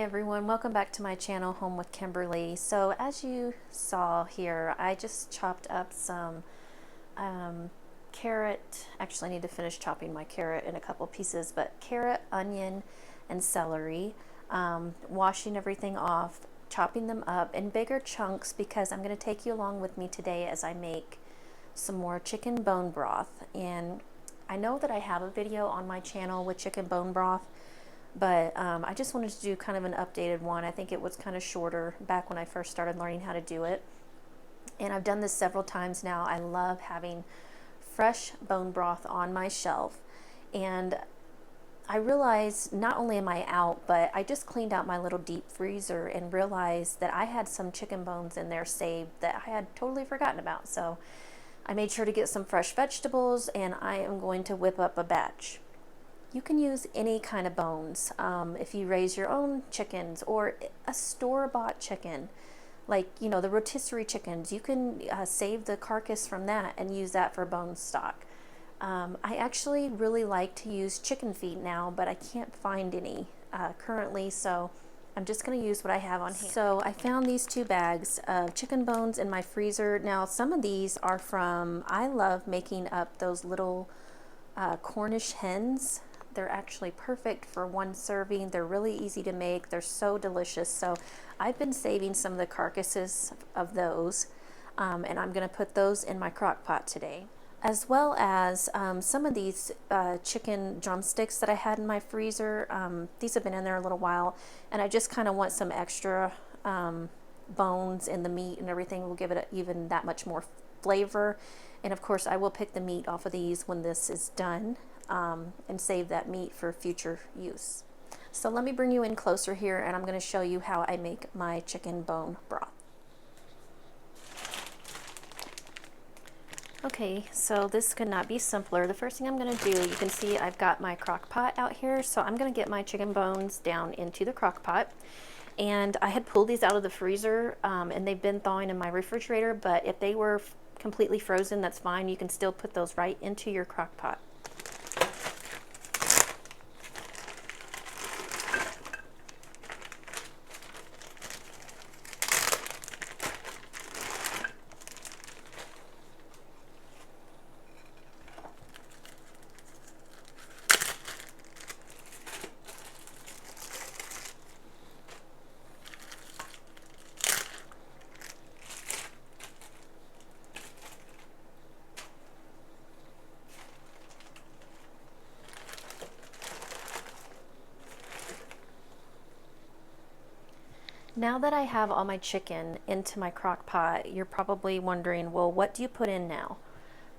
everyone, welcome back to my channel, Home with Kimberly. So as you saw here, I just chopped up some carrot. Actually, I need to finish chopping my carrot in a couple pieces, but carrot, onion, and celery. Washing everything off, chopping them up in bigger chunks because I'm going to take you along with me today as I make some more chicken bone broth. And I know that I have a video on my channel with chicken bone broth, but I just wanted to do kind of an updated one. I think it was kind of shorter back when I first started learning how to do it. And I've done this several times now. I love having fresh bone broth on my shelf. And I realized not only am I out, but I just cleaned out my little deep freezer and realized that I had some chicken bones in there saved that I had totally forgotten about. So I made sure to get some fresh vegetables, and I am going to whip up a batch. You can use any kind of bones. If you raise your own chickens or a store-bought chicken, like, you know, the rotisserie chickens, you can save the carcass from that and use that for bone stock. I actually really like to use chicken feet now, but I can't find any currently, so I'm just going to use what I have on hand. So I found these 2 bags of chicken bones in my freezer. Now, some of these are from, I love making up those little Cornish hens. They're actually perfect for one serving. They're really easy to make. They're so delicious. So I've been saving some of the carcasses of those, and I'm going to put those in my crock pot today. As well as some of these chicken drumsticks that I had in my freezer. These have been in there a little while, and I just kind of want some extra bones in the meat, and everything will give it even that much more flavor. And of course, I will pick the meat off of these when this is done, and save that meat for future use. So let me bring you in closer here, and I'm going to show you how I make my chicken bone broth. Okay, so this could not be simpler. The first thing I'm going to do, you can see I've got my crock pot out here, so I'm going to get my chicken bones down into the crock pot. And I had pulled these out of the freezer, and they've been thawing in my refrigerator, but if they were completely frozen, that's fine. You can still put those right into your crock pot. Now that I have all my chicken into my crock pot, you're probably wondering, well, what do you put in now?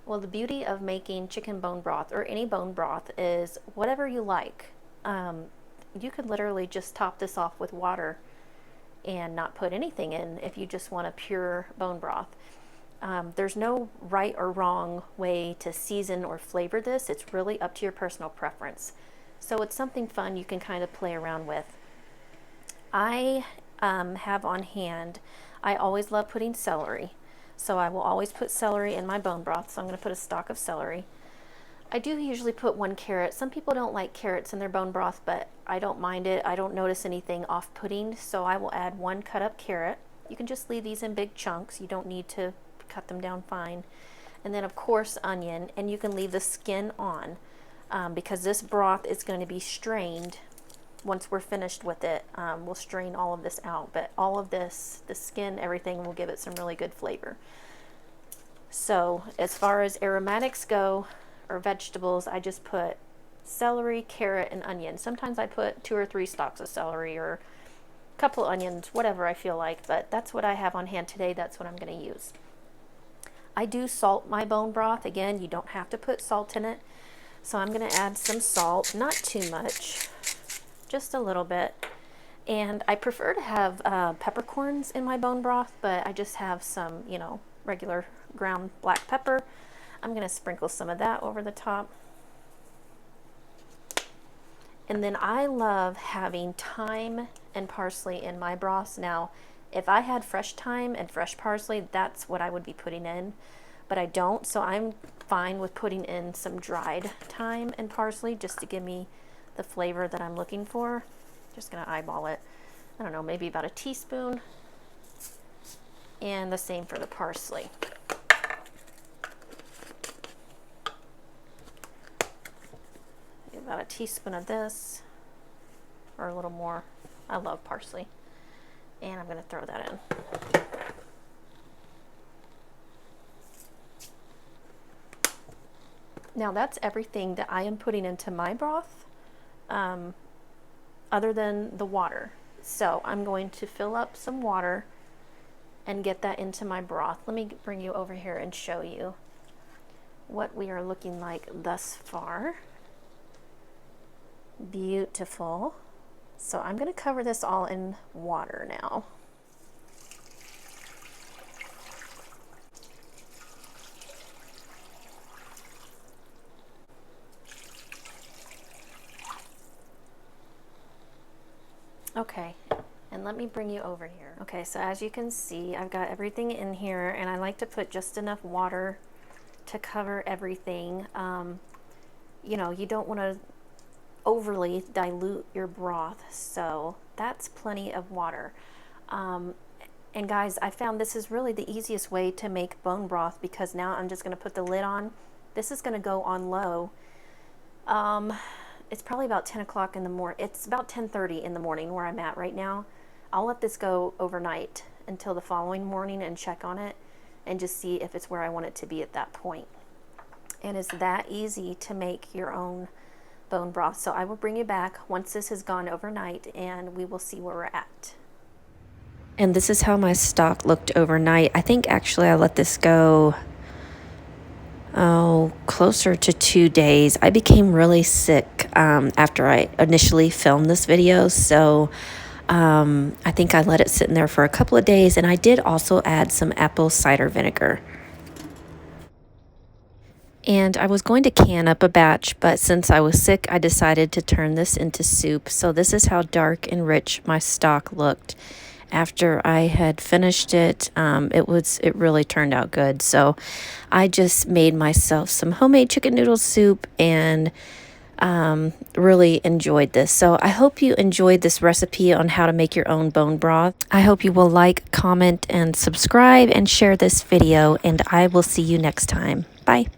Well, the beauty of making chicken bone broth or any bone broth is whatever you like. You could literally just top this off with water and not put anything in if you just want a pure bone broth. There's no right or wrong way to season or flavor this. It's really up to your personal preference. So it's something fun you can kind of play around with. I have on hand, I always love putting celery, so I will always put celery in my bone broth. So I'm going to put a stalk of celery. I do usually put 1 carrot. Some people don't like carrots in their bone broth, but I don't mind it. I don't notice anything off-putting, so I will add 1 cut up carrot. You can just leave these in big chunks. You don't need to cut them down fine. And then of course onion, and you can leave the skin on because this broth is going to be strained. Once we're finished with it, we'll strain all of this out, but all of this, the skin, everything, will give it some really good flavor. So as far as aromatics go, or vegetables, I just put celery, carrot, and onion. Sometimes I put 2 or 3 stalks of celery or a couple of onions, whatever I feel like, but that's what I have on hand today. That's what I'm going to use. I do salt my bone broth. Again, you don't have to put salt in it. So I'm going to add some salt, not too much, just a little bit. And I prefer to have peppercorns in my bone broth, but I just have some, you know, regular ground black pepper. I'm going to sprinkle some of that over the top. And then I love having thyme and parsley in my broths. Now, if I had fresh thyme and fresh parsley, that's what I would be putting in, but I don't, so I'm fine with putting in some dried thyme and parsley just to give me the flavor that I'm looking for. Just gonna eyeball it. I don't know, maybe about a teaspoon. And the same for the parsley. About a teaspoon of this, or a little more. I love parsley. And I'm going to throw that in. Now that's everything that I am putting into my broth, other than the water. So I'm going to fill up some water and get that into my broth. Let me bring you over here and show you what we are looking like thus far. Beautiful. So I'm going to cover this all in water now. Okay, and let me bring you over here. Okay, so as you can see, I've got everything in here, and I like to put just enough water to cover everything. You know, you don't want to overly dilute your broth, so that's plenty of water. And guys, I found this is really the easiest way to make bone broth, because now I'm just going to put the lid on. This is going to go on low. It's probably about 10 o'clock in the morning. It's about 10:30 in the morning where I'm at right now. I'll let this go overnight until the following morning and check on it and just see if it's where I want it to be at that point. And it's that easy to make your own bone broth. So I will bring you back once this has gone overnight, and we will see where we're at. And this is how my stock looked overnight. I think actually I let this go closer to 2 days. I became really sick after I initially filmed this video, so I think I let it sit in there for a couple of days, and I did also add some apple cider vinegar. And I was going to can up a batch, but since I was sick, I decided to turn this into soup. So this is how dark and rich my stock looked after I had finished it. It really turned out good. So I just made myself some homemade chicken noodle soup and really enjoyed this. So I hope you enjoyed this recipe on how to make your own bone broth. I hope you will like, comment, and subscribe and share this video, and I will see you next time. Bye.